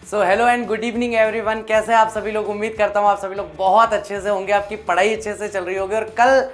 So hello and good evening everyone. कैसे हैं आप सभी लोग? उम्मीद करता हूँ आप सभी लोग बहुत अच्छे से होंगे, आपकी पढ़ाई अच्छे से चल रही होगी। और कल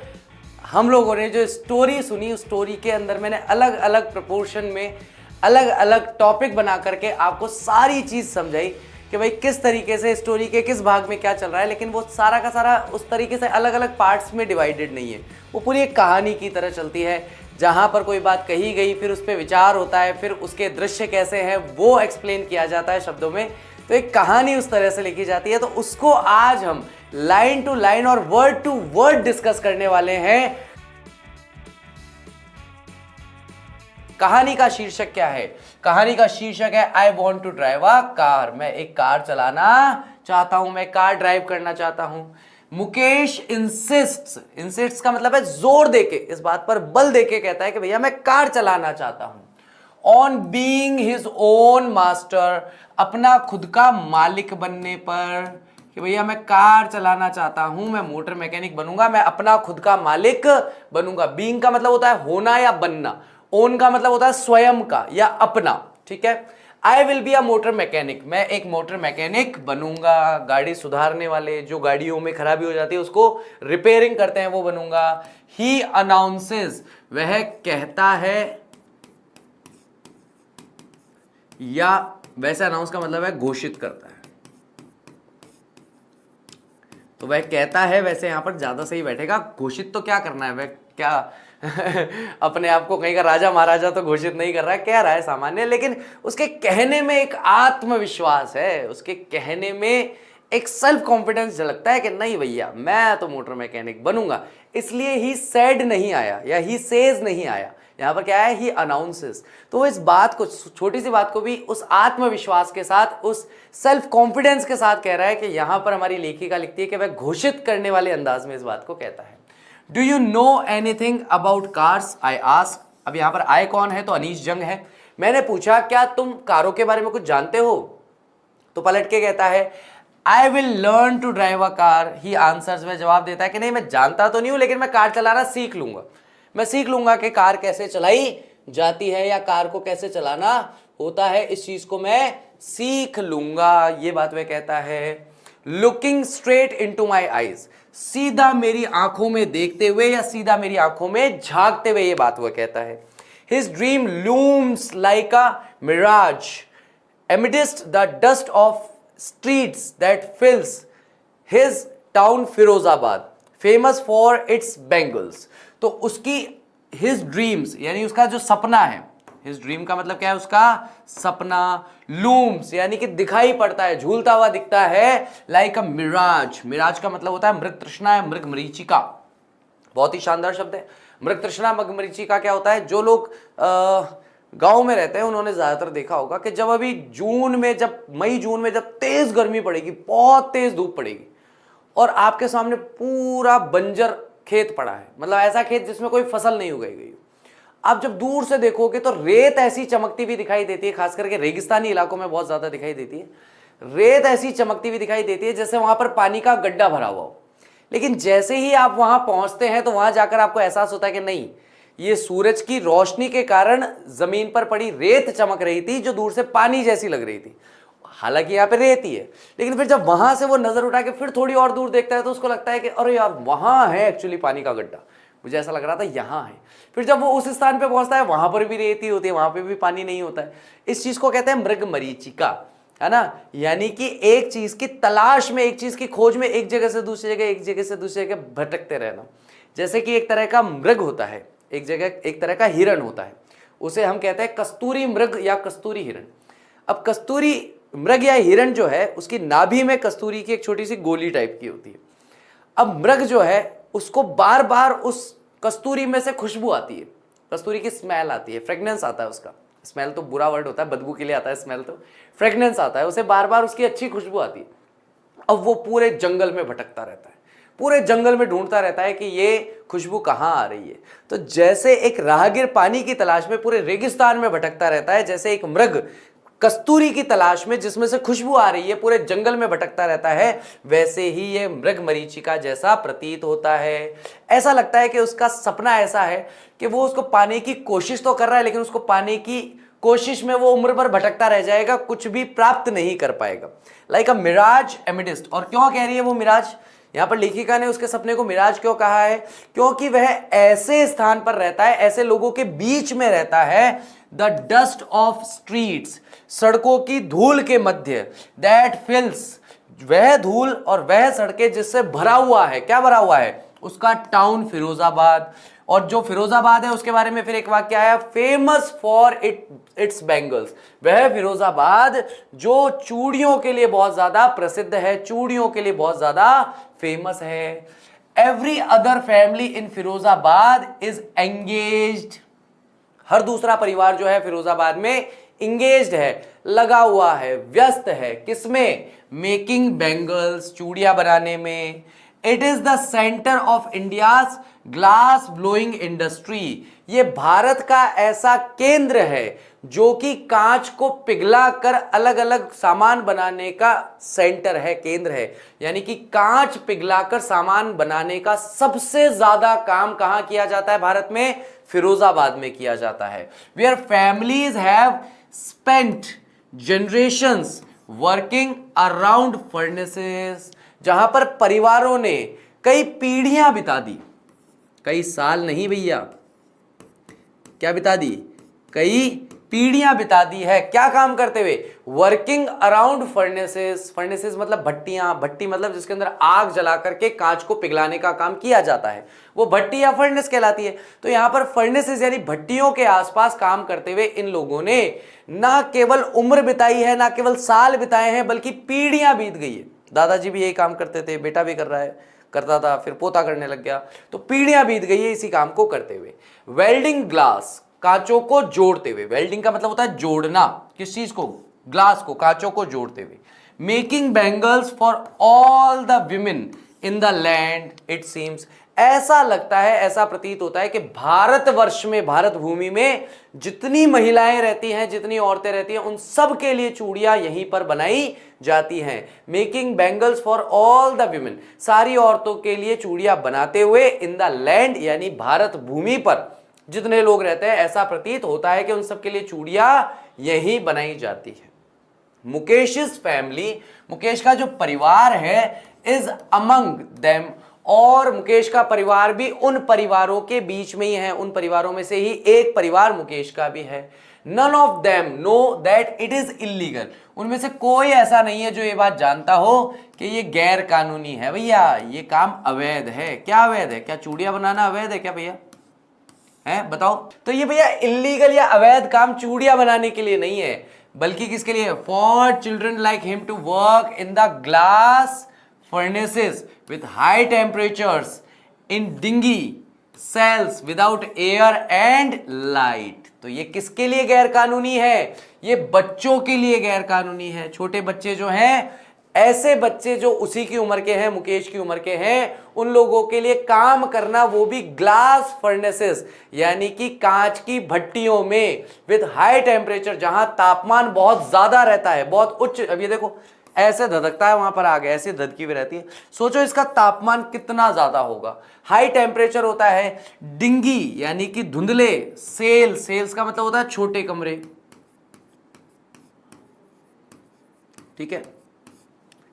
हम लोगों ने जो स्टोरी सुनी, उस स्टोरी के अंदर मैंने अलग अलग प्रपोर्शन में अलग अलग टॉपिक बना करके आपको सारी चीज़ समझाई कि भाई किस तरीके से स्टोरी के किस भाग में क्या चल रहा है। लेकिन वो सारा का सारा उस तरीके से अलग अलग पार्ट्स में डिवाइडेड नहीं है, वो पूरी एक कहानी की तरह चलती है, जहाँ पर कोई बात कही गई, फिर उस पर विचार होता है, फिर उसके दृश्य कैसे हैं वो एक्सप्लेन किया जाता है शब्दों में। तो एक कहानी उस तरह से लिखी जाती है। तो उसको आज हम लाइन टू लाइन और वर्ड टू वर्ड डिस्कस करने वाले हैं। कहानी का शीर्षक क्या है? कहानी का शीर्षक है I want to drive a car. मैं एक कार चलाना चाहता हूं, मैं कार ड्राइव करना चाहता हूं। मुकेश इंसिस्ट्स का मतलब है जोर देके, इस बात पर बल देके कहता है कि भैया मैं कार चलाना चाहता हूं। On being his own master, अपना खुद का मालिक बनने पर, कि भैया मैं कार चलाना चाहता हूं, मैं मोटर मैकेनिक बनूंगा, मैं अपना खुद का मालिक बनूंगा। बीइंग का मतलब होता है होना या बनना, ओन का मतलब होता है स्वयं का या अपना, ठीक है। I will be a motor mechanic, मैं एक मोटर मैकेनिक बनूंगा, गाड़ी सुधारने वाले, जो गाड़ियों में खराबी हो जाती है उसको रिपेयरिंग करते हैं, वो बनूंगा। ही अनाउंसेस, वह कहता है, या वैसे अनाउंस का मतलब है घोषित करता है, तो वह कहता है, वैसे यहां पर ज्यादा सही बैठेगा। घोषित तो क्या करना है, वह क्या अपने आप को कहीं का राजा महाराजा तो घोषित नहीं कर रहा है, कह रहा है सामान्य, लेकिन उसके कहने में एक आत्मविश्वास है, उसके कहने में एक सेल्फ कॉन्फिडेंस झलकता है कि नहीं भैया मैं तो मोटर मैकेनिक बनूंगा। इसलिए ही सेड नहीं आया या ही सेज नहीं आया, यहां पर क्या है, ही अनाउंसेस। तो इस बात को, छोटी सी बात को भी उस आत्मविश्वास के साथ, उस सेल्फ कॉन्फिडेंस के साथ कह रहा है कि यहां पर हमारी लेखिका लिखती है कि वह घोषित करने वाले अंदाज में इस बात को कहता है। Do you know anything about cars, I ask. अब यहां पर आई कौन है? तो अनीश जंग है। मैंने पूछा क्या तुम कारों के बारे में कुछ जानते हो? तो पलट के कहता है I will learn to drive a car. He answers, में जवाब देता है कि नहीं मैं जानता तो नहीं हूं, लेकिन मैं कार चलाना सीख लूंगा। मैं सीख लूंगा कि कार कैसे चलाई जाती है या कार को कैसे चलाना होता है, इस चीज को मैं सीख लूंगा, ये बात वह कहता है। Looking straight into my eyes, सीधा मेरी आंखों में देखते हुए या सीधा मेरी आंखों में झांकते हुए, ये बात वह कहता है। His dream looms like a mirage amidst the dust of streets that fills his town Firozabad, famous for its bangles। तो उसकी his dreams यानी उसका जो सपना है, his dream का मतलब क्या है, उसका सपना, looms यानी कि दिखाई पड़ता है, झूलता हुआ दिखता है, like a mirage। मिराज का मतलब होता है मृग तृष्णा या मृग मरीचिका। बहुत ही शानदार शब्द है। मृग तृष्णा मृग मरीचिका क्या होता है? जो लोग गांव में रहते हैं उन्होंने ज्यादातर देखा होगा कि जब अभी जून में, जब मई जून में जब तेज गर्मी पड़ेगी, बहुत तेज धूप पड़ेगी, और आपके सामने पूरा बंजर खेत पड़ा है, मतलब ऐसा खेत जिसमें कोई फसल नहीं उगाई गई, आप जब दूर से देखोगे तो रेत ऐसी चमकती हुई दिखाई देती है, खास करके रेगिस्तानी इलाकों में बहुत ज्यादा दिखाई देती है। रेत ऐसी चमकती हुई दिखाई देती है जैसे वहां पर पानी का गड्ढा भरा हुआ हो। लेकिन जैसे ही आप वहां पहुंचते हैं तो वहां जाकर आपको एहसास होता है कि नहीं, ये सूरज की रोशनी के कारण जमीन पर पड़ी रेत चमक रही थी, जो दूर से पानी जैसी लग रही थी। हालांकि यहाँ पे रेत ही है, लेकिन फिर जब वहां से वो नजर उठा के फिर थोड़ी और दूर देखता है तो उसको लगता है कि अरे यार वहां है एक्चुअली पानी का गड्ढा, मुझे ऐसा लग रहा था यहाँ है। फिर जब वो उस स्थान पे पहुंचता है वहां पर भी रेत ही होती है, वहां पे भी पानी नहीं होता है। इस चीज को कहते हैं मृग मरीचिका, है ना। यानी कि एक चीज की तलाश में, एक चीज की खोज में, एक जगह से दूसरी जगह, एक जगह से दूसरी जगह भटकते रहना। जैसे कि एक तरह का मृग होता है एक जगह, एक तरह का हिरण होता है, उसे हम कहते हैं कस्तूरी मृग या कस्तूरी हिरण। अब कस्तूरी मृग या हिरण जो है, उसकी नाभि में कस्तूरी की एक छोटी सी गोली टाइप की होती है। अब मृग जो है उसको बार बार उस कस्तूरी में से खुशबू आती है, कस्तूरी की स्मेल आती है, फ्रेग्रेंस आता है उसका। स्मेल तो बुरा वर्ड होता है, बदबू के लिए आता है स्मेल, तो फ्रेग्रेंस आता है, उसे बार बार उसकी अच्छी खुशबू आती है। अब वो पूरे जंगल में भटकता रहता है, पूरे जंगल में ढूंढता रहता है कि ये खुशबू कहाँ आ रही है। तो जैसे एक राहगीर पानी की तलाश में पूरे रेगिस्तान में भटकता रहता है, जैसे एक मृग कस्तूरी की तलाश में जिसमें से खुशबू आ रही है पूरे जंगल में भटकता रहता है, वैसे ही ये मृग मरीचिका जैसा प्रतीत होता है। ऐसा लगता है कि उसका सपना ऐसा है कि वो उसको पाने की कोशिश तो कर रहा है, लेकिन उसको पाने की कोशिश में वो उम्र भर भटकता रह जाएगा, कुछ भी प्राप्त नहीं कर पाएगा। Like a mirage amidst. और क्यों कह रही है वो मिराज? यहां पर लेखिका ने उसके सपने को मिराज क्यों कहा है? क्योंकि वह ऐसे स्थान पर रहता है, ऐसे लोगों के बीच में रहता है, द डस्ट ऑफ स्ट्रीट्स, सड़कों की धूल के मध्य, दैट फिल्स, वह धूल और वह सड़कें जिससे भरा हुआ है, क्या भरा हुआ है? उसका टाउन फिरोजाबाद। और जो फिरोजाबाद है उसके बारे में फिर एक वाक्य आया, फेमस फॉर इट्स बैंगल्स, वह फिरोजाबाद जो चूड़ियों के लिए बहुत ज्यादा प्रसिद्ध है, चूड़ियों के लिए बहुत ज्यादा फेमस है। Every other family in Firozabad is engaged, हर दूसरा परिवार जो है फिरोजाबाद में इंगेज्ड है, लगा हुआ है, व्यस्त है, किसमें? मेकिंग बैंगल्स, चूड़ियां बनाने में। It is the centre of India's glass blowing industry, ये भारत का ऐसा केंद्र है जो कि कांच को पिघला कर अलग अलग सामान बनाने का सेंटर है, केंद्र है। यानी कि कांच पिघलाकर सामान बनाने का सबसे ज्यादा काम कहां किया जाता है भारत में? फिरोजाबाद में किया जाता है। Where families have spent generations working around furnaces, जहां पर परिवारों ने कई पीढ़ियां बिता दी, कई साल नहीं भैया, क्या बिता दी? कई पीढ़ियां बिता दी है, क्या काम करते हुए? Working around furnaces. फर्नेसेस मतलब भट्टियां, भट्टी मतलब जिसके अंदर आग जला करके कांच को पिघलाने का काम किया जाता है, वो भट्टी या फर्नेस कहलाती है। तो यहां पर फर्नेसेस यानी भट्टियों के आसपास काम करते हुए इन लोगों ने ना केवल उम्र बिताई है, ना केवल साल बिताए हैं, बल्कि पीढ़ियां बीत गई है। दादाजी भी यही काम करते थे, बेटा भी कर रहा है, करता था, फिर पोता करने लग गया, तो पीढ़ियां बीत गई है इसी काम को करते हुए। वेल्डिंग ग्लास, कांचों को जोड़ते हुए, वेल्डिंग का मतलब होता है जोड़ना, किस चीज को? ग्लास को, कांचों को जोड़ते हुए। Making bangles for all the women in the land it seems, ऐसा लगता है, ऐसा प्रतीत होता है कि भारतवर्ष में, भारत भूमि में जितनी महिलाएं रहती हैं, जितनी औरतें रहती हैं, उन सब के लिए चूड़ियां यहीं पर बनाई जाती हैं। Making bangles for all the women, सारी औरतों के लिए चूड़ियां बनाते हुए, इन द लैंड यानी भारत भूमि पर जितने लोग रहते हैं, ऐसा प्रतीत होता है कि उन सब के लिए चूड़ियां यहीं बनाई जाती है। मुकेश फैमिली, मुकेश का जो परिवार है, इज अमंग देम, और मुकेश का परिवार भी उन परिवारों के बीच में ही है, उन परिवारों में से ही एक परिवार मुकेश का भी है। None of them know that it is illegal, उनमें से कोई ऐसा नहीं है जो ये बात जानता हो कि ये गैर कानूनी है। भैया ये काम अवैध है। क्या अवैध है? क्या चूड़ियां बनाना अवैध है क्या भैया? है, बताओ। तो ये भैया इलीगल या अवैध काम चूड़ियां बनाने के लिए नहीं है, बल्कि किसके लिए? For children like him to work in the glass furnaces with high temperatures in dingy cells without air and light। तो ये किसके लिए गैर कानूनी है? ये बच्चों के लिए गैर कानूनी है। छोटे बच्चे जो हैं, ऐसे बच्चे जो उसी की उम्र के हैं, मुकेश की उम्र के हैं, उन लोगों के लिए काम करना, वो भी ग्लास फर्नेसेस यानी कि कांच की भट्टियों में, विद हाई टेम्परेचर, जहां तापमान बहुत ज्यादा रहता है, बहुत उच्च। अब ये देखो ऐसे धधकता है, वहां पर आगे ऐसे धधकी हुई रहती है, सोचो इसका तापमान कितना ज्यादा होगा। हाई टेम्परेचर होता है। डिंगी यानी कि धुंधले, सेल्स का मतलब होता है छोटे कमरे, ठीक है,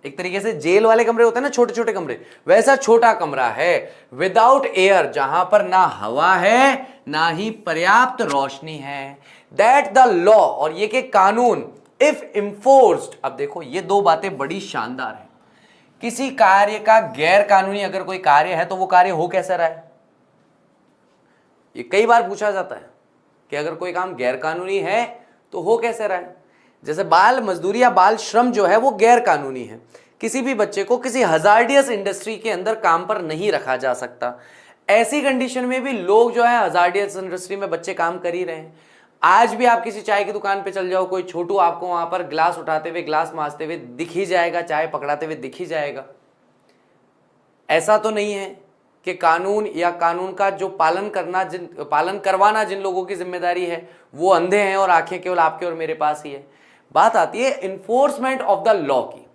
एक तरीके से जेल वाले कमरे होते हैं ना, छोटे छोटे कमरे, वैसा छोटा कमरा है। विदाउट एयर, जहां पर ना हवा है ना ही पर्याप्त रोशनी है। दैट द लॉ, और ये कि कानून, इफ इन्फोर्स्ड। अब देखो ये दो बातें बड़ी शानदार हैं। किसी कार्य का गैर कानूनी अगर कोई कार्य है तो वो कार्य हो कैसा रहा है? ये कई बार पूछा जाता है कि अगर कोई काम गैर कानूनी है तो हो कैसे रहा है। जैसे बाल मजदूरी या बाल श्रम जो है वो गैर कानूनी है। किसी भी बच्चे को किसी हजार्डियस इंडस्ट्री के अंदर काम पर नहीं रखा जा सकता। ऐसी कंडीशन में भी लोग जो है हजार्डियस इंडस्ट्री में बच्चे काम कर ही रहे हैं। आज भी आप किसी चाय की दुकान पे चल जाओ, कोई छोटू आपको वहां पर ग्लास उठाते हुए, ग्लास मांजते हुए दिख ही जाएगा, चाय पकड़ाते हुए दिख ही जाएगा। ऐसा तो नहीं है कि कानून या कानून का जो पालन करवाना जिन लोगों की जिम्मेदारी है वो अंधे हैं और आंखें केवल आपके और मेरे पास ही है। बात आती है इन्फोर्समेंट ऑफ द लॉ की।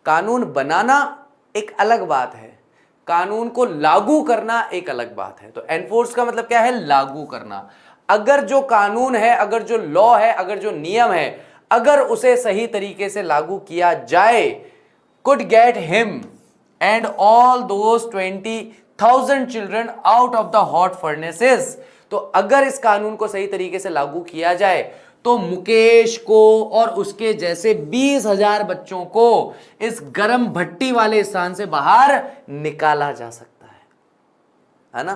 कानून बनाना एक अलग बात है, कानून को लागू करना एक अलग बात है। तो एनफोर्स का मतलब क्या है? लागू करना। अगर जो कानून है, अगर जो लॉ है, अगर जो नियम है, अगर उसे सही तरीके से लागू किया जाए, could get him and all those 20,000 children out of the hot furnaces। तो अगर इस कानून को सही तरीके से लागू किया जाए तो मुकेश को और उसके जैसे 20,000 बच्चों को इस गर्म भट्टी वाले स्थान से बाहर निकाला जा सकता है ना।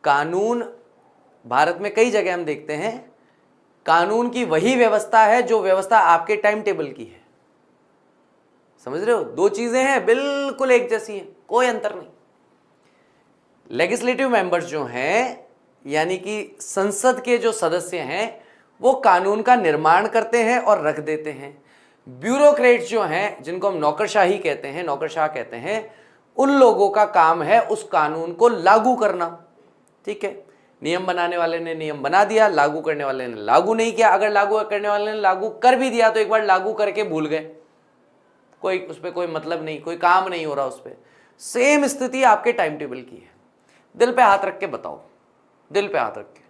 कानून भारत में कई जगह हम देखते हैं, कानून की वही व्यवस्था है जो व्यवस्था आपके टाइम टेबल की है। समझ रहे हो, दो चीजें हैं बिल्कुल एक जैसी हैं, कोई अंतर नहीं। लेजिस्लेटिव मेंबर्स जो हैं, यानी कि संसद के जो सदस्य हैं, वो कानून का निर्माण करते हैं और रख देते हैं। ब्यूरोक्रेट्स जो हैं, जिनको हम नौकरशाही कहते हैं, नौकरशाह कहते हैं, उन लोगों का काम है उस कानून को लागू करना। ठीक है, नियम बनाने वाले ने नियम बना दिया, लागू करने वाले ने लागू नहीं किया। अगर लागू करने वाले ने लागू कर भी दिया तो एक बार लागू करके भूल गए, कोई उस पर कोई मतलब नहीं, कोई काम नहीं हो रहा उस पर। सेम स्थिति आपके टाइम टेबल की है। दिल पे हाथ रख के बताओ, दिल पे हाथ रख के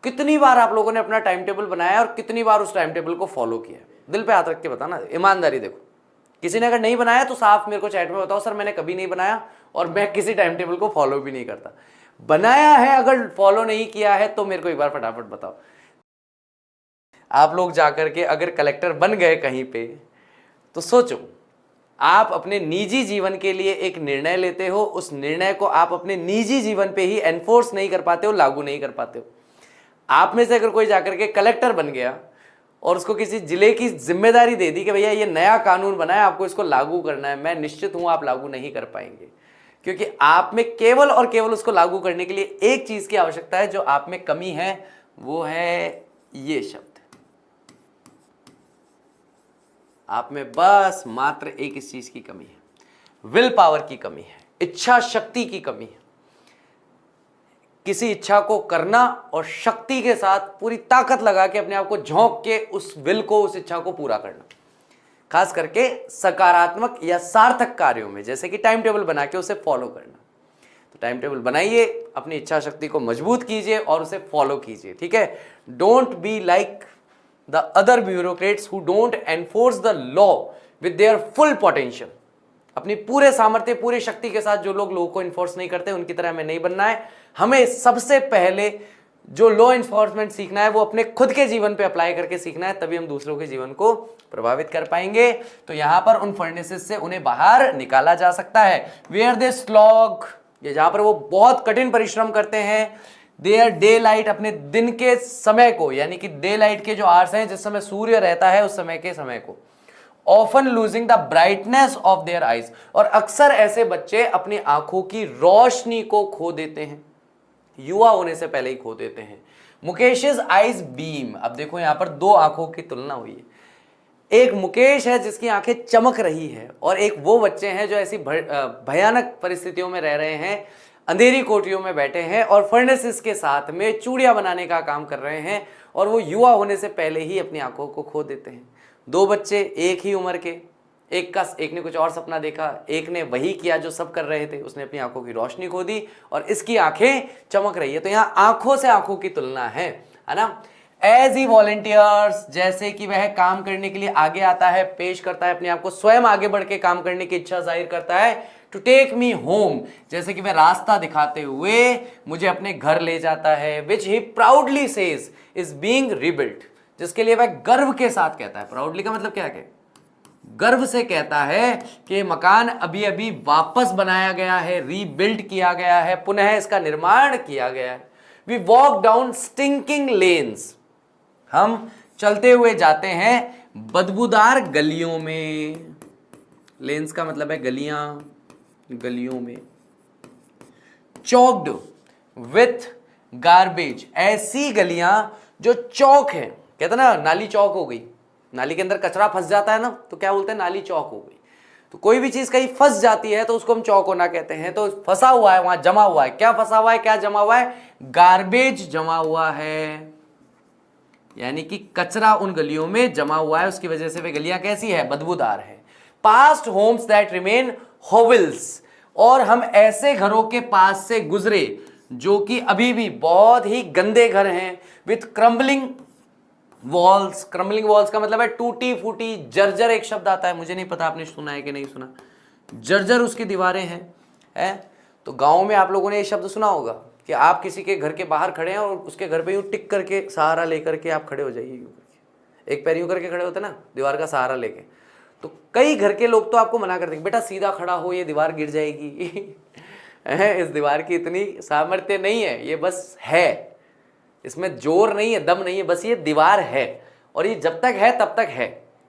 कितनी बार आप लोगों ने अपना टाइम टेबल बनाया और कितनी बार उस टाइम टेबल को फॉलो किया? दिल पे हाथ रख के बताना, ईमानदारी देखो। किसी ने अगर नहीं बनाया तो साफ मेरे को चैट में बताओ, सर मैंने कभी नहीं बनाया और मैं किसी टाइम टेबल को फॉलो भी नहीं करता। बनाया है, अगर फॉलो नहीं किया है तो मेरे को एक बार फटाफट बताओ। आप लोग जाकर के अगर कलेक्टर बन गए कहीं पे, तो सोचो, आप अपने निजी जीवन के लिए एक निर्णय लेते हो, उस निर्णय को आप अपने निजी जीवन पे ही एनफोर्स नहीं कर पाते हो, लागू नहीं कर पाते हो। आप में से अगर कोई जाकर के कलेक्टर बन गया और उसको किसी जिले की जिम्मेदारी दे दी कि भैया ये नया कानून बना है, आपको इसको लागू करना है, मैं निश्चित हूं आप लागू नहीं कर पाएंगे, क्योंकि आप में केवल और केवल उसको लागू करने के लिए एक चीज की आवश्यकता है, जो आप में कमी है, वो है ये शब्द। आप में बस मात्र एक इस चीज की कमी है, विल पावर की कमी है, इच्छा शक्ति की कमी है। किसी इच्छा को करना और शक्ति के साथ पूरी ताकत लगा के अपने आप को झोंक के उस विल को, उस इच्छा को पूरा करना, खास करके सकारात्मक या सार्थक कार्यों में, जैसे कि टाइम टेबल बना के उसे फॉलो करना। तो टाइम टेबल बनाइए, अपनी इच्छा शक्ति को मजबूत कीजिए और उसे फॉलो कीजिए। ठीक है, don't be like the other bureaucrats who don't enforce the law with their full potential। अपनी पूरे सामर्थ्य, पूरी शक्ति के साथ जो लोग लोगों को इन्फोर्स नहीं करते, उनकी तरह हमें नहीं बनना है। हमें सबसे पहले जो लॉ इन्फोर्समेंट सीखना है वो अपने खुद के जीवन पे अप्लाई करके सीखना है, तभी हम दूसरों के जीवन को प्रभावित कर पाएंगे। तो यहां पर उन फर्नेसेस से उन्हें बाहर निकाला जा सकता है। वेयर दे स्लॉग, ये जहां पर वो बहुत कठिन परिश्रम करते हैं। देयर डे लाइट, अपने दिन के समय को, यानी कि डे लाइट के जो आवर्स हैं, जिस समय सूर्य रहता है उस समय के समय को। Often losing the brightness of their eyes, और अक्सर ऐसे बच्चे अपनी आंखों की रोशनी को खो देते हैं, युवा होने से पहले ही खो देते हैं। मुकेश's आईज बीम, अब देखो यहां पर दो आंखों की तुलना हुई है। एक मुकेश है जिसकी आंखें चमक रही है, और एक वो बच्चे हैं जो ऐसी भयानक परिस्थितियों में रह रहे हैं, अंधेरी कोठरियों में बैठे हैं और फर्नेसेस के साथ में चूड़ियां बनाने का काम कर रहे हैं, और वो युवा होने से पहले ही अपनी आंखों को खो देते हैं। दो बच्चे एक ही उम्र के, एक ने कुछ और सपना देखा, एक ने वही किया जो सब कर रहे थे, उसने अपनी आंखों की रोशनी खो दी और इसकी आंखें चमक रही है। तो यहाँ आंखों से आंखों की तुलना है ना। एज ही वॉलंटियर्स, जैसे कि वह काम करने के लिए आगे आता है, पेश करता है अपने आप को, स्वयं आगे बढ़ के काम करने की इच्छा जाहिर करता है। टू टेक मी होम, जैसे कि वह रास्ता दिखाते हुए मुझे अपने घर ले जाता है। Which he proudly says is being rebuilt, जिसके लिए वह गर्व के साथ कहता है। प्राउडली का मतलब क्या है? गर्व से कहता है कि मकान अभी अभी वापस बनाया गया है, रीबिल्ड किया गया है, पुनः इसका निर्माण किया गया है। We walk down stinking lanes, हम चलते हुए जाते हैं बदबूदार गलियों में। लेन्स का मतलब है गलियां, गलियों में। चौक्ड विथ गार्बेज, ऐसी गलियां जो चौक है, कहते ना नाली चौक हो गई, नाली के अंदर कचरा फंस जाता है ना, तो क्या बोलते हैं? नाली चौक हो गई। तो कोई भी चीज कहीं फंस जाती है तो उसको हम चौक होना कहते हैं। तो फंसा हुआ है, वहां जमा हुआ है, क्या फंसा हुआ है, क्या जमा हुआ है? गार्बेज जमा हुआ है, यानी कि कचरा उन गलियों में जमा हुआ है, उसकी वजह से वे गलियां कैसी है? बदबूदार है। पास्ट होम्स दैट रिमेन होविल्स, और हम ऐसे घरों के पास से गुजरे जो कि अभी भी बहुत ही गंदे घर हैं, with crumbling walls. Crumbling walls का मतलब है टूटी फूटी, जर्जर एक शब्द आता है, मुझे नहीं पता आपने सुना है कि नहीं सुना। जर्जर उसकी दीवारें हैं। तो गांव में आप लोगों ने ये शब्द सुना होगा कि आप किसी के घर के बाहर खड़े हैं और उसके घर पे यूं टिक करके सहारा लेकर के आप खड़े हो जाइए, यूं करके एक पैर यूं करके खड़े होते ना दीवार का सहारा लेके। तो कई घर के लोग तो आपको मना करते हैं, बेटा सीधा खड़ा हो, ये दीवार गिर जाएगी। इस दीवार की इतनी सामर्थ्य नहीं है, ये बस है, इसमें जोर नहीं है, दम नहीं है, बस ये दीवार है और ये जब तक है तब तक है।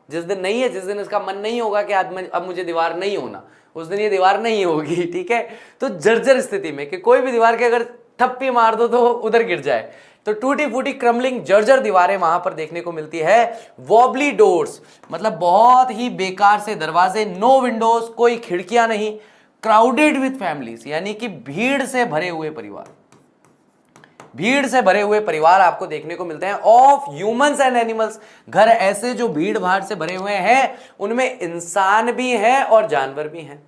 जिस दिन नहीं है, जिस दिन इसका मन नहीं होगा कि अब मुझे दीवार नहीं होना, उस दिन ये दीवार नहीं होगी। ठीक है, तो जर्जर स्थिति में कि कोई भी दीवार के अगर थप्पी मार दो तो उधर गिर जाए, तो टूटी फूटी क्रम्बलिंग जर्जर दीवारें वहां पर देखने को मिलती है। वॉबली डोर्स मतलब बहुत ही बेकार से दरवाजे, नो विंडोज, कोई खिड़कियां नहीं। क्राउडेड विथ फैमिलीज यानी कि भीड़ से भरे हुए परिवार, भीड़ से भरे हुए परिवार आपको देखने को मिलते हैं। ऑफ ह्यूमंस एंड एनिमल्स, घर ऐसे जो भीड़ भाड़ से भरे हुए हैं, उनमें इंसान भी हैं और जानवर भी हैं।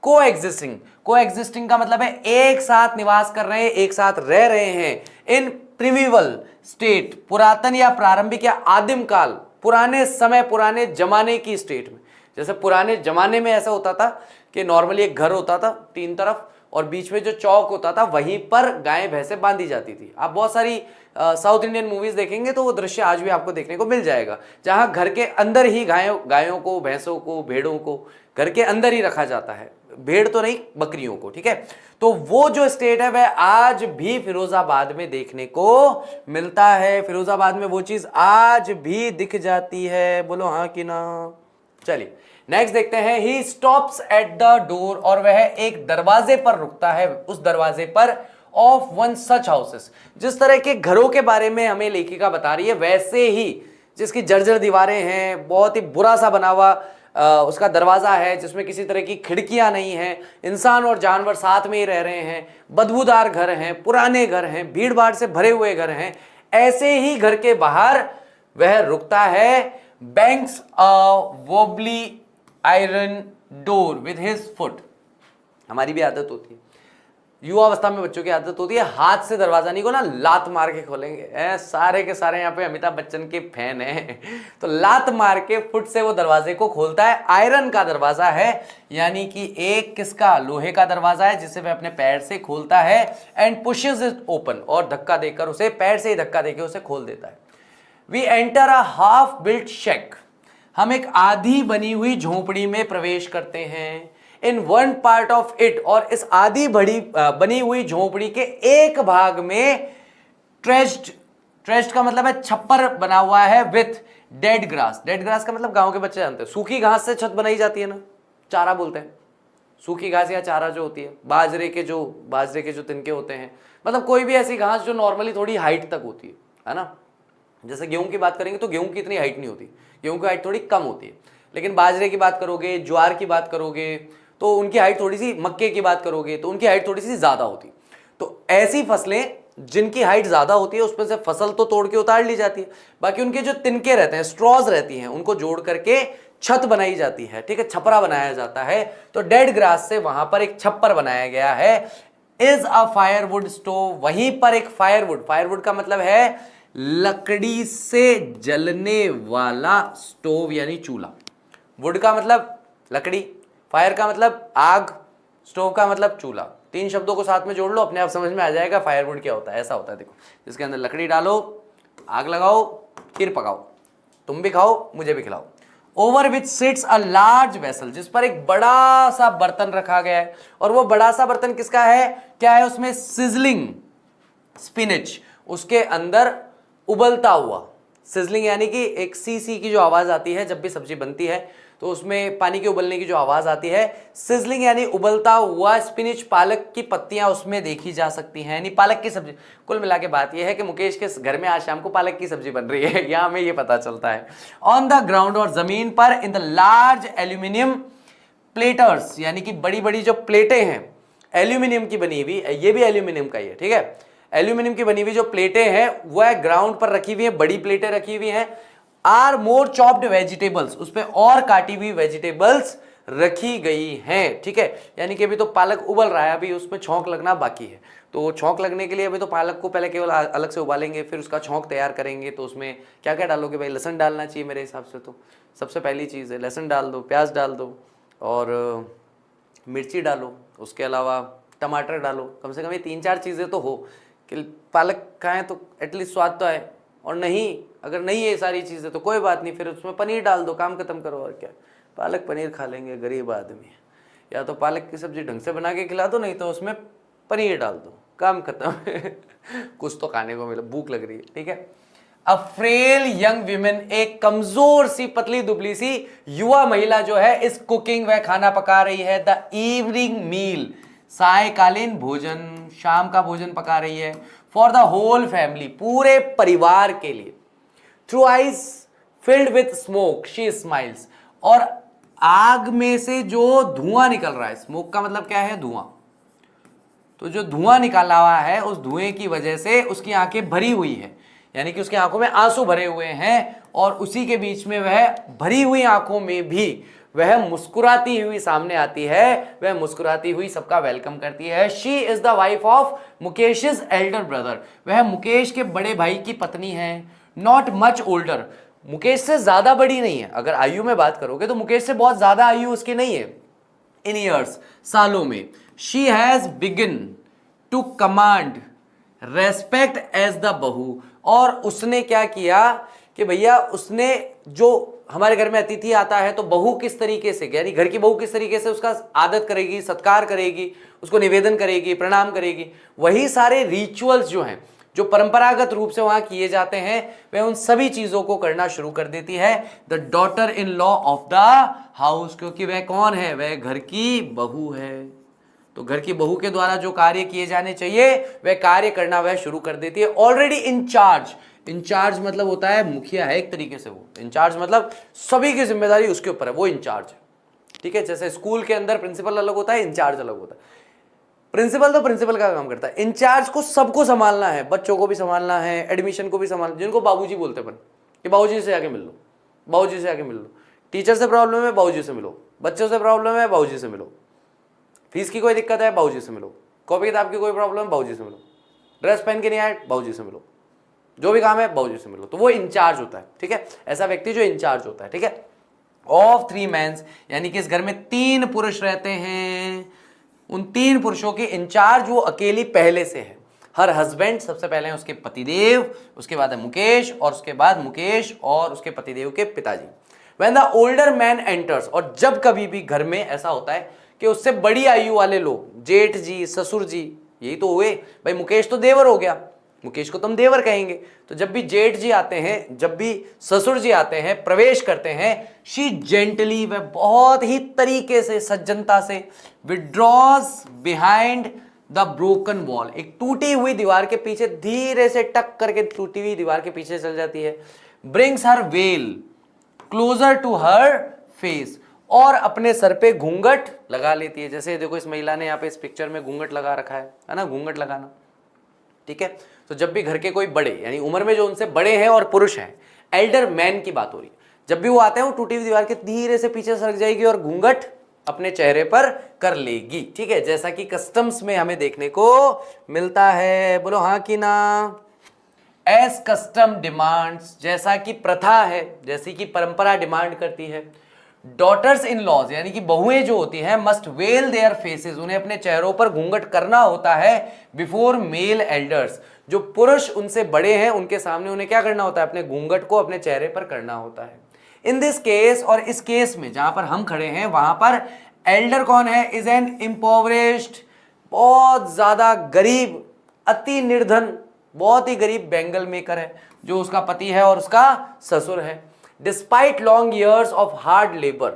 को एग्जिस्टिंग का मतलब है एक साथ निवास कर रहे हैं, एक साथ रह रहे हैं। इन प्रिमिवल स्टेट, पुरातन या प्रारंभिक या आदिम काल, पुराने समय, पुराने जमाने की स्टेट में। जैसे पुराने जमाने में ऐसा होता था कि नॉर्मली एक घर होता था 3 तरफ और बीच में जो चौक होता था वहीं पर गायें भैंसें बांधी जाती थी। आप बहुत सारी साउथ इंडियन मूवीज देखेंगे तो वो दृश्य आज भी आपको देखने को मिल जाएगा, जहां घर के अंदर ही गायों को, भैंसों को, भेड़ों को घर के अंदर ही रखा जाता है। भेड़ तो नहीं, बकरियों को। ठीक है, तो वो जो स्टेट है वह आज भी फिरोजाबाद में देखने को मिलता है। फिरोजाबाद में वो चीज आज भी दिख जाती है, बोलो हाँ कि ना। चलिए नेक्स्ट देखते हैं। ही स्टॉप्स एट द डोर, और वह एक दरवाजे पर रुकता है, उस दरवाजे पर, ऑफ वन सच हाउसेस। जिस तरह के घरों के बारे में हमें लेखिका बता रही है, वैसे ही जिसकी जर्जर दीवारें हैं, बहुत ही बुरा सा बना हुआ उसका दरवाजा है, जिसमें किसी तरह की खिड़कियां नहीं हैं, इंसान और जानवर साथ में ही रह रहे हैं, बदबूदार घर हैं, पुराने घर हैं, भीड़ भाड़ से भरे हुए घर हैं, ऐसे ही घर के बाहर वह रुकता है। Banks a wobbly iron door with his foot. हमारी भी आदत होती है, युवावस्था में बच्चों की आदत होती है, हाथ से दरवाजा नहीं खोलना, लात मार के खोलेंगे। सारे के सारे यहाँ पे अमिताभ बच्चन के फैन हैं, तो लात मार के फुट से वो दरवाजे को खोलता है। आयरन का दरवाजा है, यानी कि एक किसका, लोहे का दरवाजा है, जिसे वह अपने पैर से खोलता है। एंड पुशेस इट ओपन, और धक्का देकर उसे, पैर से ही धक्का देकर उसे खोल देता है। We enter a half built shack, हम एक आधी बनी हुई झोपड़ी में प्रवेश करते हैं। In one part of it, और इस आधी बनी हुई झोपड़ी के एक भाग में ट्रेस्ड का मतलब है छप्पर बना हुआ है, with dead grass. Dead grass का मतलब गांव के बच्चे जानते हैं, सूखी घास से छत बनाई जाती है ना, चारा बोलते हैं। सूखी घास या चारा जो होती है, बाजरे के जो तिनके होते हैं, मतलब कोई भी ऐसी घास जो नॉर्मली थोड़ी हाइट तक होती है ना। जैसे गेहूं की बात करेंगे तो गेहूं की इतनी हाइट नहीं होती, गेहूं की हाइट थोड़ी कम होती है। लेकिन बाजरे की बात करोगे, ज्वार की बात करोगे तो उनकी हाइट थोड़ी सी, मक्के की बात करोगे तो उनकी हाइट थोड़ी सी ज्यादा होती। तो ऐसी फसलें जिनकी हाइट ज्यादा होती है उसमें से फसल तो तोड़ के उतार ली जाती है, बाकी उनके जो तिनके रहते हैं, स्ट्रॉज रहती हैं, उनको जोड़ करके छत बनाई जाती है। ठीक है, छपरा बनाया जाता है। तो डेड ग्रास से वहां पर एक छप्पर बनाया गया है। इज अ फायरवुड स्टोव, वहीं पर एक फायरवुड का मतलब है लकड़ी से जलने वाला स्टोव यानी चूल्हा। वुड का मतलब लकड़ी, फायर का मतलब आग, स्टोव का मतलब चूल्हा। 3 शब्दों को साथ में जोड़ लो, अपने आप समझ में आ जाएगा फायरवुड क्या होता है। ऐसा होता है, देखो, जिसके अंदर लकड़ी डालो, आग लगाओ, फिर पकाओ, तुम भी खाओ, मुझे भी खिलाओ। Over which sits a large vessel, जिस पर एक बड़ा सा बर्तन रखा गया है। और वो बड़ा सा बर्तन किसका है, क्या है उसमें, सिजलिंग स्पिनच, उसके अंदर उबलता हुआ। सिजलिंग यानी कि एक सी की जो आवाज आती है जब भी सब्जी बनती है, तो उसमें पानी के उबलने की जो आवाज आती है, सिजलिंग यानी उबलता हुआ स्पिनिच, पालक की पत्तियां उसमें देखी जा सकती हैं, यानी पालक की सब्जी। कुल मिला के बात यह है कि मुकेश के घर में आज शाम को पालक की सब्जी बन रही है, यहां हमें ये पता चलता है। ऑन द ग्राउंड, और जमीन पर, in the large aluminium platters, यानी कि बड़ी बड़ी जो प्लेटें हैं एल्यूमिनियम की बनी हुई, ये भी एल्यूमिनियम का ही है। ठीक है, एल्यूमिनियम की बनी हुई जो प्लेटें हैं वह ग्राउंड पर रखी हुई है, बड़ी प्लेटें रखी हुई हैं। आर मोर चॉप्ड वेजिटेबल्स, उस पे और काटी हुई वेजिटेबल्स रखी गई हैं। ठीक है, यानी कि अभी तो पालक उबल रहा है, अभी उसमें छौंक लगना बाकी है। तो छौंक लगने के लिए अभी तो पालक को पहले केवल अलग से उबालेंगे, फिर उसका छौंक तैयार करेंगे। तो उसमें क्या क्या डालोगे भाई? लहसुन डालना चाहिए मेरे हिसाब से, तो सबसे पहली चीज़ है लहसुन डाल दो, प्याज डाल दो और मिर्ची डालो, उसके अलावा टमाटर डालो। कम से कम ये 3-4 चीज़ें तो हो कि पालक खाएं तो एटलीस्ट स्वाद तो आए। और नहीं, अगर नहीं है ये सारी चीज़ें तो कोई बात नहीं, फिर उसमें पनीर डाल दो, काम खत्म करो। और क्या, पालक पनीर खा लेंगे, गरीब आदमी है। या तो पालक की सब्जी ढंग से बना के खिला दो, नहीं तो उसमें पनीर डाल दो, काम खत्म। कुछ तो खाने को मिला, भूख लग रही है। ठीक है, अ फ्रेल यंग विमेन, एक कमजोर सी पतली दुबली सी युवा महिला जो है इस कुकिंग व खाना पका रही है। द इवनिंग मील, सायकालीन भोजन, शाम का भोजन पका रही है। फॉर द होल फैमिली, पूरे परिवार के लिए। Through eyes filled with smoke she smiles, और आग में से जो धुआं निकल रहा है, स्मोक का मतलब क्या है? धुआं। तो जो धुआं निकाला हुआ है, उस धुएं की वजह से उसकी आंखें भरी हुई है, यानी कि उसकी आंखों में आंसू भरे हुए हैं। और उसी के बीच में वह भरी हुई आंखों में भी वह मुस्कुराती हुई सामने आती है। वह मुस्कुराती हुई सबका वेलकम करती है। She is the wife of Mukesh's elder brother, वह मुकेश के बड़े भाई की पत्नी है। नॉट मच ओल्डर, मुकेश से ज्यादा बड़ी नहीं है। अगर आयु में बात करोगे तो मुकेश से बहुत ज्यादा आयु उसकी नहीं है इन ईयर्स, सालों में। She has begin to command respect as the bahu, और उसने क्या किया कि भैया उसने, जो हमारे घर में अतिथि आता है तो बहू किस तरीके से, यानी घर की बहू किस तरीके से उसका आदत करेगी, सत्कार करेगी, उसको निवेदन करेगी, प्रणाम करेगी, वही सारे रिचुअल्स जो हैं, जो परंपरागत रूप से वहां किए जाते हैं, वह उन सभी चीजों को करना शुरू कर देती है। The daughter in law of the house, क्योंकि वह कौन है? वह घर की बहू है। तो घर की बहू के द्वारा जो कार्य किए जाने चाहिए वह कार्य करना वह शुरू कर देती है। ऑलरेडी इंचार्ज, इंचार्ज मतलब होता है मुखिया है एक तरीके से। वो इंचार्ज मतलब सभी की जिम्मेदारी उसके ऊपर है, वो इंचार्ज है। ठीक है, जैसे स्कूल के अंदर प्रिंसिपल अलग होता है, इंचार्ज अलग होता है। प्रिंसिपल तो प्रिंसिपल का काम करता है, इंचार्ज को सबको संभालना है, बच्चों को भी संभालना है, एडमिशन को भी संभालना, जिनको बाबूजी बोलते हैं कि बाबूजी से आके मिल लो, बाबूजी से आके मिल लो। टीचर से प्रॉब्लम है, बाबूजी से मिलो। बच्चों से प्रॉब्लम है, बाबूजी से मिलो। फीस की कोई दिक्कत है, बाबूजी से मिलो। कॉपी किताब की कोई प्रॉब्लम है, बाबूजी से मिलो। ड्रेस पहन के नहीं आए, बाबूजी से मिलो। जो भी काम है बाबूजी से मिलो। तो वो इंचार्ज होता है। ठीक है, ऐसा व्यक्ति जो इंचार्ज होता है। ठीक है, ऑफ 3 मेंस, यानी कि इस घर में 3 पुरुष रहते हैं। उन 3 पुरुषों के इंचार्ज वो अकेली पहले से है। हर हस्बैंड, सबसे पहले है उसके पतिदेव, उसके बाद है मुकेश, और उसके बाद मुकेश और उसके पतिदेव के पिताजी। When the older man enters, और जब कभी भी घर में ऐसा होता है कि उससे बड़ी आयु वाले लोग, जेठ जी, ससुर जी, यही तो हुए भाई। मुकेश तो देवर हो गया, मुकेश को तुम देवर कहेंगे। तो जब भी जेठ जी आते हैं, जब भी ससुर जी आते हैं, प्रवेश करते हैं, शी जेंटली, वह बहुत ही तरीके से, सज्जनता से, withdraws behind the broken wall, एक टूटी हुई दीवार के पीछे धीरे से टक करके टूटी हुई दीवार के पीछे चल जाती है। Brings her veil closer to her face, और अपने सर पे घूंघट लगा लेती है। जैसे देखो इस महिला ने यहाँ पे इस पिक्चर में घूंघट लगा रखा है ना, घूंघट लगाना। ठीक है, तो जब भी घर के कोई बड़े, यानी उम्र में जो उनसे बड़े हैं और पुरुष हैं, एल्डर मैन की बात हो रही है, जब भी वो आते हैं वो टूटी हुई दीवार के धीरे से पीछे सरक जाएगी और घूंघट अपने चेहरे पर कर लेगी। ठीक है, जैसा कि कस्टम्स में हमें देखने को मिलता है। बोलो हाँ कि ना? एज कस्टम डिमांड्स, जैसा कि प्रथा है, जैसी कि परंपरा डिमांड करती है। डॉटर्स इन लॉज, यानी कि बहुएं जो होती हैं, मस्ट वेल देयर फेसेस, उन्हें अपने चेहरों पर घूंघट करना होता है बिफोर मेल एल्डर्स, जो पुरुष उनसे बड़े हैं उनके सामने उन्हें क्या करना होता है? अपने घूंघट को अपने चेहरे पर करना होता है। इन दिस केस, और इस केस में जहां पर हम खड़े हैं वहां पर एल्डर कौन है? इज एन इम्पोवरिश्ड, बहुत ज्यादा गरीब, अति निर्धन, बहुत ही गरीब बेंगल मेकर है, जो उसका पति है और उसका ससुर है। Despite long years of hard labour,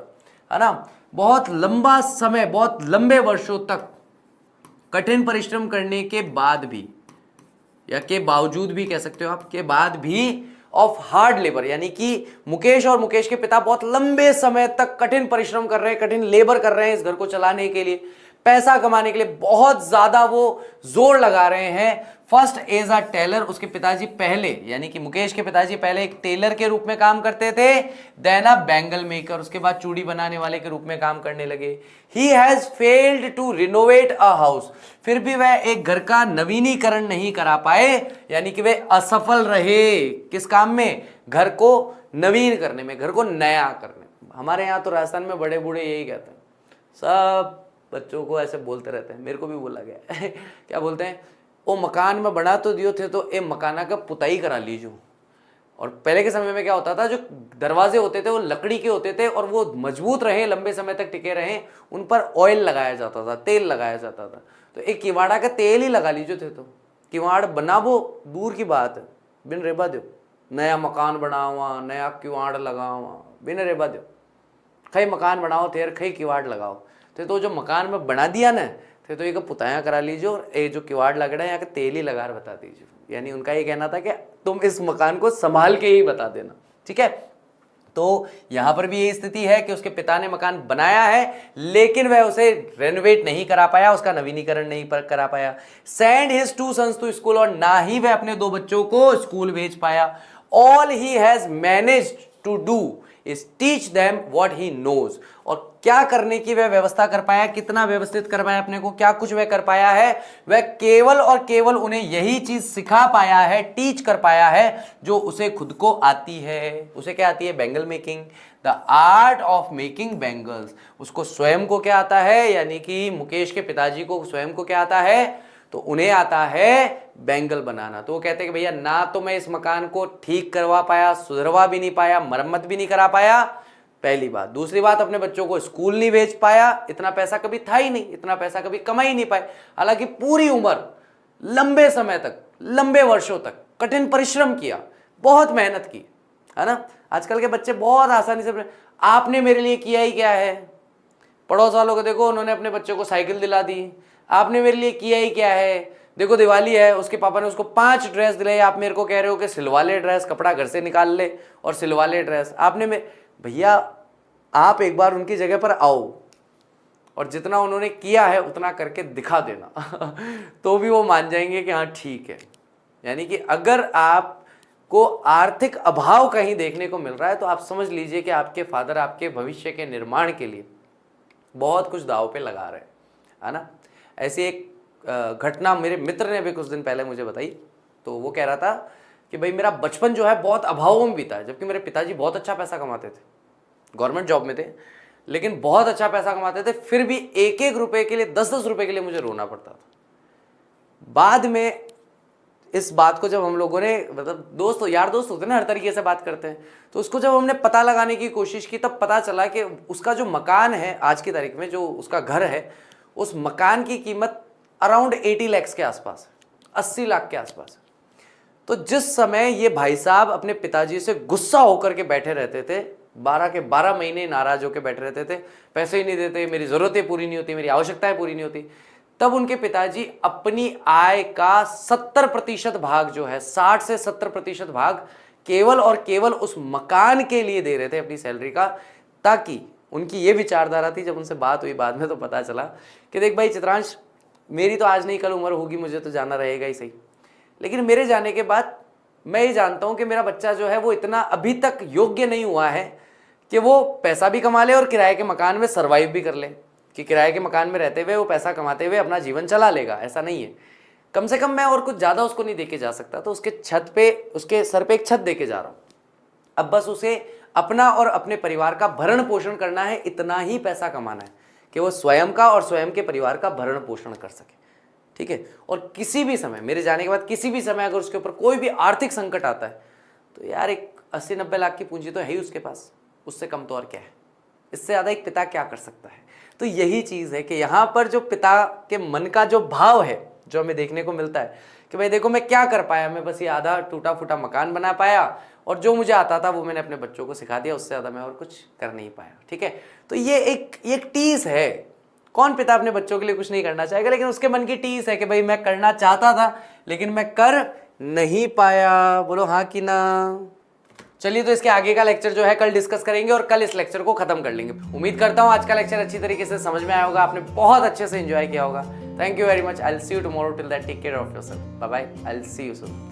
है ना, बहुत लंबा समय, बहुत लंबे वर्षों तक कठिन परिश्रम करने के बाद भी, या के बावजूद भी कह सकते हो आप, के बाद भी, ऑफ हार्ड लेबर, यानी कि मुकेश और मुकेश के पिता बहुत लंबे समय तक कठिन परिश्रम कर रहे हैं, कठिन लेबर कर रहे हैं इस घर को चलाने के लिए, पैसा कमाने के लिए बहुत ज्यादा वो जोर लगा रहे हैं। फर्स्ट एज अ टेलर, उसके पिताजी पहले यानी कि मुकेश के पिताजी पहले एक टेलर के रूप में काम करते थे, देन अ बैंगल मेकर, उसके बाद चूड़ी बनाने वाले के रूप में काम करने लगे। He has failed to renovate a house, फिर भी वह एक घर का नवीनीकरण नहीं करा पाए, यानी कि वे असफल रहे किस काम में, घर को नवीन करने में, घर को नया करने में। हमारे यहाँ तो राजस्थान में बड़े बूढ़े यही कहते हैं, सब बच्चों को ऐसे बोलते रहते हैं, मेरे को भी बोला गया है क्या बोलते हैं, वो मकान में बना तो दियो थे तो ए मकाना का पुताई करा लीजिए। और पहले के समय में क्या होता था, जो दरवाजे होते थे वो लकड़ी के होते थे और वो मजबूत रहे, लंबे समय तक टिके रहे, उन पर ऑयल लगाया जाता था, तेल लगाया जाता था। तो एक किवाड़ा का तेल ही लगा लीजिए थे तो किवाड़ बना वो दूर की बात है, बिन रेबा दो, नया मकान बनावा, नया किवाड़ लगावा, बिन रेबा दो, खई मकान बनाओ थे, खई किवाड़ लगाओ थे, तो जो मकान में बना दिया ना थे तो ये पुताया करा लीजिए और ये जो किवाड़ लग रहा है यहाँ का तेल ही लगा बता दीजिए। यानी उनका ये कहना था कि तुम इस मकान को संभाल के ही बता देना, ठीक है। तो यहां पर भी ये स्थिति है कि उसके पिता ने मकान बनाया है लेकिन वह उसे रेनोवेट नहीं करा पाया, उसका नवीनीकरण नहीं करा पाया। Send his 2 sons to school, और ना ही वह अपने 2 बच्चों को स्कूल भेज पाया। All he has managed to do is teach them what he knows, और क्या करने की वह व्यवस्था कर पाया, कितना व्यवस्थित कर पाया अपने को, क्या कुछ वह कर पाया है, वह केवल और केवल उन्हें यही चीज सिखा पाया है, टीच कर पाया है जो उसे खुद को आती है। उसे क्या आती है, bangle making, the art of making bangles. उसको स्वयं को क्या आता है, यानी कि मुकेश के पिताजी को स्वयं को क्या आता है, तो उन्हें आता है बैंगल बनाना। तो वो कहते हैं कि भैया ना तो मैं इस मकान को ठीक करवा पाया, सुधरवा भी नहीं पाया, मरम्मत भी नहीं करा पाया, पहली बात। दूसरी बात, अपने बच्चों को स्कूल नहीं भेज पाया, इतना पैसा कभी था ही नहीं, इतना पैसा कभी कमा ही नहीं पाए। हालांकि पूरी उम्र, लंबे समय तक, लंबे वर्षों तक कठिन परिश्रम किया, बहुत मेहनत की, है ना। आजकल के बच्चे बहुत आसानी से, आपने मेरे लिए किया ही क्या है, पड़ोस वालों को देखो, उन्होंने अपने बच्चों को साइकिल दिला दी, आपने मेरे लिए किया ही क्या है, देखो दिवाली है, उसके पापा ने उसको 5 ड्रेस दिलाई, आप मेरे को कह रहे हो कि सिलवा ले ड्रेस, कपड़ा घर से निकाल ले और सिलवा ले ड्रेस। आपने भैया आप एक बार उनकी जगह पर आओ और जितना उन्होंने किया है उतना करके दिखा देना तो भी वो मान जाएंगे कि हाँ ठीक है। यानी कि अगर आपको आर्थिक अभाव कहीं देखने को मिल रहा है तो आप समझ लीजिए कि आपके फादर आपके भविष्य के निर्माण के लिए बहुत कुछ दाव पे लगा रहे हैं, है ना। ऐसी एक घटना मेरे मित्र ने भी कुछ दिन पहले मुझे बताई। तो वो कह रहा था कि भाई मेरा बचपन जो है बहुत अभावों में बीता है, जबकि मेरे पिताजी बहुत अच्छा पैसा कमाते थे, गवर्नमेंट जॉब में थे, लेकिन बहुत अच्छा पैसा कमाते थे, फिर भी 1-1 रुपए के लिए, 10-10 रुपए के लिए मुझे रोना पड़ता था। बाद में इस बात को जब हम लोगों ने, मतलब दोस्त, यार दोस्त होते हैं ना, हर तरीके से बात करते हैं, तो उसको जब हमने पता लगाने की कोशिश की तब पता चला कि उसका जो मकान है आज की तारीख में, जो उसका घर है, उस मकान की कीमत अराउंड 80 लाख के आसपास, 80 लाख के आसपास। तो जिस समय ये भाई साहब अपने पिताजी से गुस्सा होकर के बैठे रहते थे, 12 के 12 महीने नाराज होकर बैठे रहते थे, पैसे ही नहीं देते, मेरी जरूरतें पूरी नहीं होती, मेरी आवश्यकताएं पूरी नहीं होती, तब उनके पिताजी अपनी आय का 70% भाग जो है, 60 से 70% भाग केवल और केवल उस मकान के लिए दे रहे थे अपनी सैलरी का, ताकि उनकी ये विचारधारा थी। जब उनसे बात हुई बाद में तो पता चला कि देख भाई चित्रांश, मेरी तो आज नहीं कल उम्र होगी, मुझे तो जाना रहेगा ही सही, लेकिन मेरे जाने के बाद मैं ये जानता हूं कि मेरा बच्चा जो है वो इतना अभी तक योग्य नहीं हुआ है कि वो पैसा भी कमा ले और किराए के मकान में सर्वाइव भी कर ले, कि किराए के मकान में रहते हुए वो पैसा कमाते हुए अपना जीवन चला लेगा, ऐसा नहीं है। कम से कम मैं और कुछ ज़्यादा उसको नहीं देके जा सकता, तो उसके छत पे, उसके सर पे एक छत देके जा रहा हूँ। अब बस उसे अपना और अपने परिवार का भरण पोषण करना है, इतना ही पैसा कमाना है कि वो स्वयं का और स्वयं के परिवार का भरण पोषण कर सके, ठीक है। और किसी भी समय, मेरे जाने के बाद किसी भी समय अगर उसके ऊपर कोई भी आर्थिक संकट आता है तो यार एक 80-90 लाख की पूंजी तो है ही उसके पास, उससे कम तो और क्या है, इससे ज़्यादा एक पिता क्या कर सकता है। तो यही चीज़ है कि यहाँ पर जो पिता के मन का जो भाव है, जो हमें देखने को मिलता है कि भाई देखो मैं क्या कर पाया, मैं बस ये आधा टूटा फूटा मकान बना पाया और जो मुझे आता था वो मैंने अपने बच्चों को सिखा दिया, उससे ज़्यादा मैं और कुछ कर नहीं पाया, ठीक है। तो ये एक टीस है। कौन पिता अपने बच्चों के लिए कुछ नहीं करना चाहेगा, लेकिन उसके मन की टीस है कि भाई मैं करना चाहता था लेकिन मैं कर नहीं पाया। बोलो हाँ कि ना। चलिए तो इसके आगे का लेक्चर जो है कल डिस्कस करेंगे और कल इस लेक्चर को खत्म कर लेंगे। उम्मीद करता हूँ आज का लेक्चर अच्छी तरीके से समझ में आया होगा, आपने बहुत अच्छे से एंजॉय किया होगा। Thank you very much. I will see you tomorrow. Till that take care of yourself. Bye bye. I will see you soon.